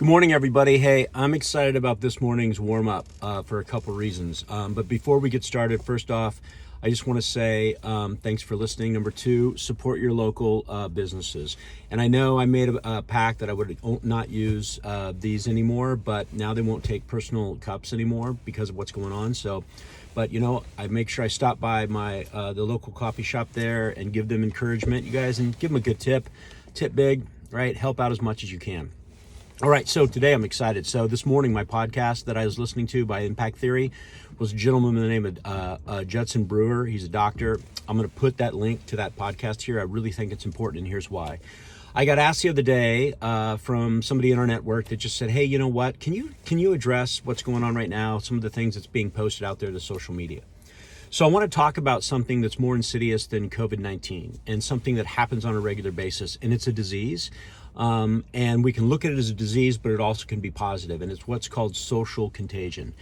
Good morning, everybody. Hey, I'm excited about this morning's warm-up for a couple reasons. But before we get started, first off, I just want to say thanks for listening. Number two, support your local businesses. And I know I made a pact that I would not use these anymore, but now they won't take personal cups anymore because of what's going on. But I make sure I stop by the local coffee shop there and give them encouragement, you guys, and give them a good tip. Tip big, right? Help out as much as you can. All right, so today I'm excited. So this morning, my podcast that I was listening to by Impact Theory was a gentleman by the name of Judson Brewer. He's a doctor. I'm going to put that link to that podcast here. I really think it's important, and here's why. I got asked the other day from somebody in our network that just said, hey, you know what? Can you address what's going on right now, some of the things that's being posted out there to social media? So I want to talk about something that's more insidious than COVID-19 and something that happens on a regular basis, and it's a disease. And we can look at it as a disease, but it also can be positive, and it's what's called social contagion.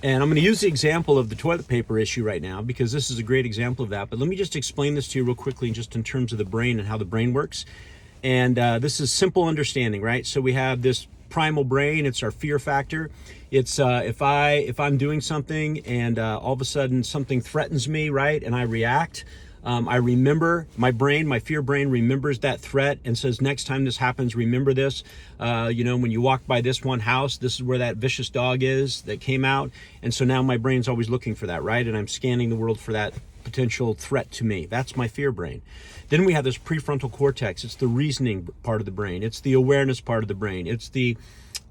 And I'm going to use the example of the toilet paper issue right now because this is a great example of that. But let me just explain this to you real quickly, just in terms of the brain and how the brain works. And this is simple understanding, right? So we have this primal brain. It's our fear factor. It's if I'm doing something and all of a sudden something threatens me, right, and I react. I remember, my fear brain remembers that threat and says, next time this happens, remember this. When you walk by this one house, this is where that vicious dog is that came out. And so now my brain's always looking for that, right? And I'm scanning the world for that potential threat to me. That's my fear brain. Then we have this prefrontal cortex. It's the reasoning part of the brain. It's the awareness part of the brain. It's the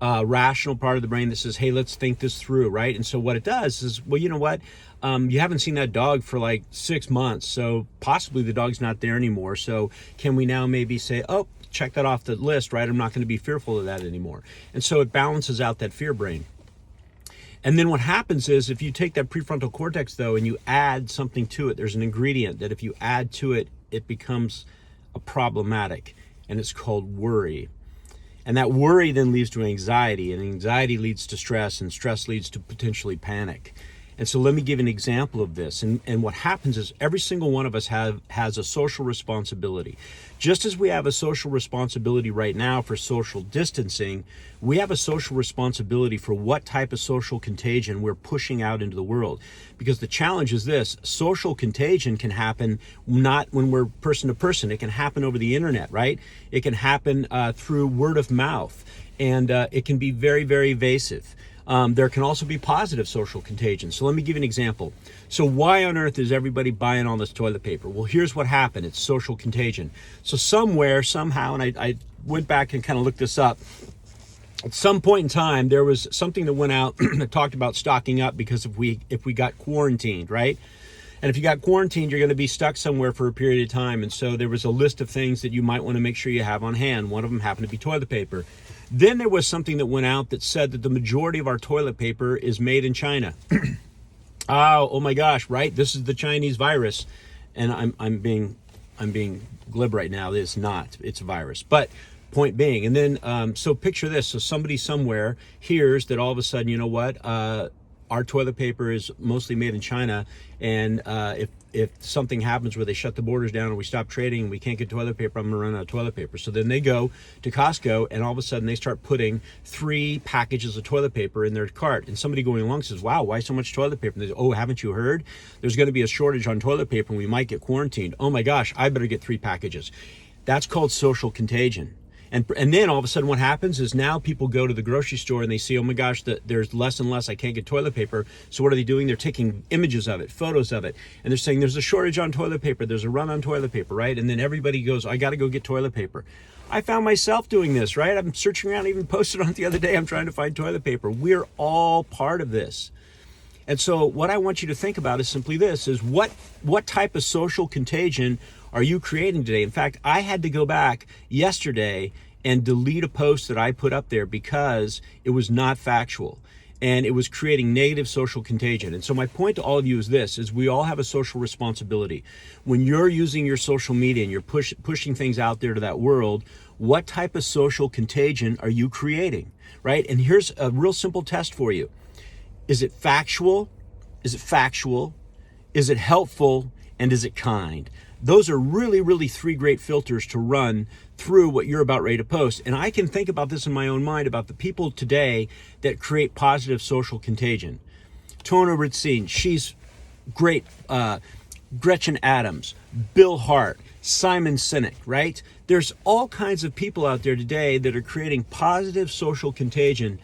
rational part of the brain that says, hey, let's think this through, right? And so what it does is, well, you know what? You haven't seen that dog for like 6 months, so possibly the dog's not there anymore. So can we now maybe say, oh, check that off the list, right? I'm not going to be fearful of that anymore. And so it balances out that fear brain. And then what happens is if you take that prefrontal cortex, though, and you add something to it, there's an ingredient that if you add to it, it becomes a problematic, and it's called worry. And that worry then leads to anxiety, and anxiety leads to stress, and stress leads to potentially panic. And so let me give an example of this. And what happens is every single one of us has a social responsibility. Just as we have a social responsibility right now for social distancing, we have a social responsibility for what type of social contagion we're pushing out into the world. Because the challenge is this: social contagion can happen not when we're person to person. It can happen over the internet, right? It can happen through word of mouth, and it can be very, very evasive. There can also be positive social contagion. So let me give you an example. So why on earth is everybody buying all this toilet paper? Well, here's what happened. It's social contagion. So somewhere, somehow, and I went back and kind of looked this up. At some point in time, there was something that went out that talked about stocking up because if we got quarantined, right? And if you got quarantined, you're going to be stuck somewhere for a period of time. And so there was a list of things that you might want to make sure you have on hand. One of them happened to be toilet paper. Then there was something that went out that said that the majority of our toilet paper is made in China. Oh my gosh, right? This is the Chinese virus. And I'm being glib right now. It's not. It's a virus. But point being, and then so picture this. So somebody somewhere hears that all of a sudden, you know what? Our toilet paper is mostly made in China, and if something happens where they shut the borders down or we stop trading and we can't get toilet paper, I'm going to run out of toilet paper. So then they go to Costco, and all of a sudden they start putting 3 packages of toilet paper in their cart. And somebody going along says, wow, why so much toilet paper? And they say, oh, haven't you heard? There's going to be a shortage on toilet paper and we might get quarantined. Oh my gosh, I better get 3 packages. That's called social contagion. And then all of a sudden what happens is now people go to the grocery store and they see, oh my gosh, there's less and less, I can't get toilet paper. So what are they doing? They're taking images of it, photos of it, and they're saying there's a shortage on toilet paper, there's a run on toilet paper, right? And then everybody goes, I got to go get toilet paper. I found myself doing this, right? I'm searching around, even posted on it the other day, I'm trying to find toilet paper. We're all part of this. And so what I want you to think about is simply this, is what type of social contagion are you creating today? In fact, I had to go back yesterday and delete a post that I put up there because it was not factual and it was creating negative social contagion. And so my point to all of you is this, is we all have a social responsibility. When you're using your social media and you're pushing things out there to that world, what type of social contagion are you creating, right? And here's a real simple test for you. Is it factual? Is it factual? Is it helpful? And is it kind? Those are really, really 3 great filters to run through what you're about ready to post. And I can think about this in my own mind about the people today that create positive social contagion. Tona Ritzine, she's great. Gretchen Adams, Bill Hart, Simon Sinek, right? There's all kinds of people out there today that are creating positive social contagion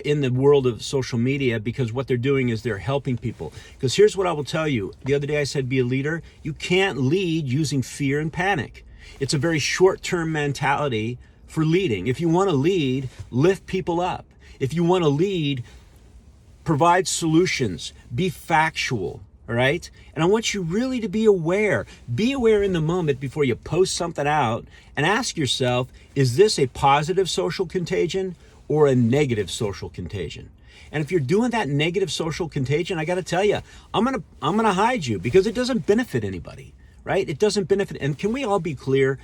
in the world of social media, because what they're doing is they're helping people. Because here's what I will tell you. The other day I said, be a leader. You can't lead using fear and panic. It's a very short-term mentality for leading. If you want to lead, lift people up. If you want to lead, provide solutions, be factual. All right? And I want you really to be aware. Be aware in the moment before you post something out, and ask yourself, is this a positive social contagion or a negative social contagion? And if you're doing that negative social contagion, I got to tell you, I'm going to hide you, because it doesn't benefit anybody, right? It doesn't benefit. And can we all be clear?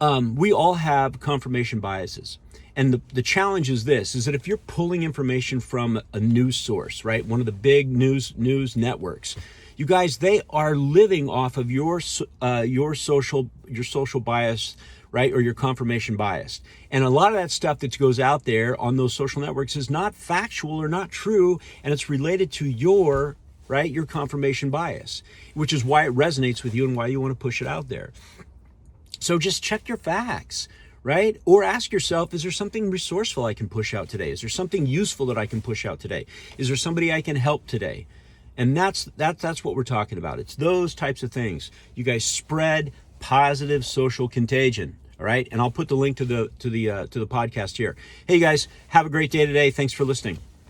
We all have confirmation biases. And the challenge is this, is that if you're pulling information from a news source, right, one of the big news networks, you guys, they are living off of your social bias, right, or your confirmation bias. And a lot of that stuff that goes out there on those social networks is not factual or not true, and it's related to your confirmation bias, which is why it resonates with you and why you want to push it out there. So just check your facts. Right? Or ask yourself, is there something resourceful I can push out today? Is there something useful that I can push out today? Is there somebody I can help today? And that's what we're talking about. It's those types of things. You guys spread positive social contagion. All right? And I'll put the link to the podcast here. Hey guys, have a great day today. Thanks for listening.